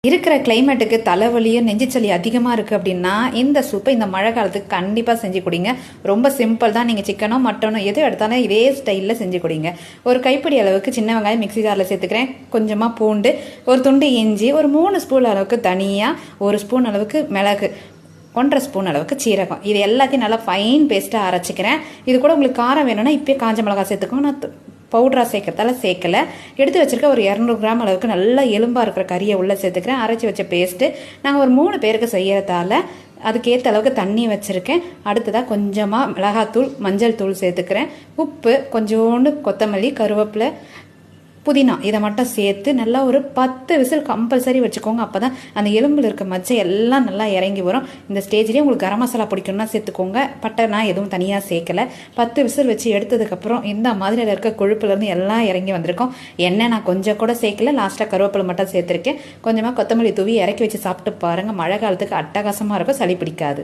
இருக்கிற கிளைமேட்டுக்கு தலைவலியும் நெஞ்சுச்சலி அதிகமாக இருக்குது அப்படின்னா இந்த சூப்பை இந்த மழை காலத்துக்கு கண்டிப்பாக செஞ்சு குடிங்க. ரொம்ப சிம்பிள் தான். நீங்கள் சிக்கனோ மட்டனோ எது எடுத்தாலும் இதே ஸ்டைலில் செஞ்சு குடிங்க. ஒரு கைப்பிடி அளவுக்கு சின்ன வெங்காயம் மிக்ஸி ஜாரில் சேர்த்துக்கிறேன். கொஞ்சமாக பூண்டு, ஒரு துண்டு இஞ்சி, ஒரு 3 ஸ்பூன் அளவுக்கு தனியா, 1 ஸ்பூன் அளவுக்கு மிளகு, 1.5 ஸ்பூன் அளவுக்கு சீரகம். இது எல்லாத்தையும் நல்லா ஃபைன் பேஸ்ட்டாக அரைச்சிக்கிறேன். இது கூட உங்களுக்கு காரம் வேணும்னா இப்போயே காஞ்ச மிளகாய் சேர்த்துக்கோங்க. நான் பவுடராக சேர்க்கறதால சேர்க்கலை. எடுத்து வச்சுருக்க ஒரு 200 கிராம் அளவுக்கு நல்லா எலும்பாக இருக்கிற கறியை உள்ளே சேர்த்துக்கிறேன். அரைச்சி வச்ச பேஸ்ட்டு. நாங்கள் ஒரு 3 பேருக்கு செய்யறதால அதுக்கேற்ற அளவுக்கு தண்ணி வச்சுருக்கேன். அடுத்ததாக கொஞ்சமாக மிளகாத்தூள், மஞ்சள் தூள் சேர்த்துக்கிறேன். உப்பு, கொஞ்சோண்டு கொத்தமல்லி, கருவேப்பிலை, புதினா இதை மட்டும் சேர்த்து நல்லா ஒரு 10 விசில் கம்பல்சரி வச்சுக்கோங்க. அப்போ தான் அந்த எலும்பில் இருக்க மச்சை எல்லாம் நல்லா இறங்கி வரும். இந்த ஸ்டேஜ்லேயே உங்களுக்கு கரம் மசாலா பிடிக்கணும்னா சேர்த்துக்கோங்க. பட்டை நான் எதுவும் தனியாக சேர்க்கலை. 10 விசில் வச்சு எடுத்ததுக்கப்புறம் இந்த மாதிரி இருக்க கொழுப்புலேருந்து எல்லாம் இறங்கி வந்திருக்கும். எண்ணெய் நான் கொஞ்சம் கூட சேர்க்கல. லாஸ்ட்டாக கருவேப்பிலை மட்டும் சேர்த்துருக்கேன். கொஞ்சமாக கொத்தமல்லி தூவி இறக்கி வச்சு சாப்பிட்டு பாருங்கள். மழை காலத்துக்கு அட்டகாசமாக இருக்கும், சளி பிடிக்காது.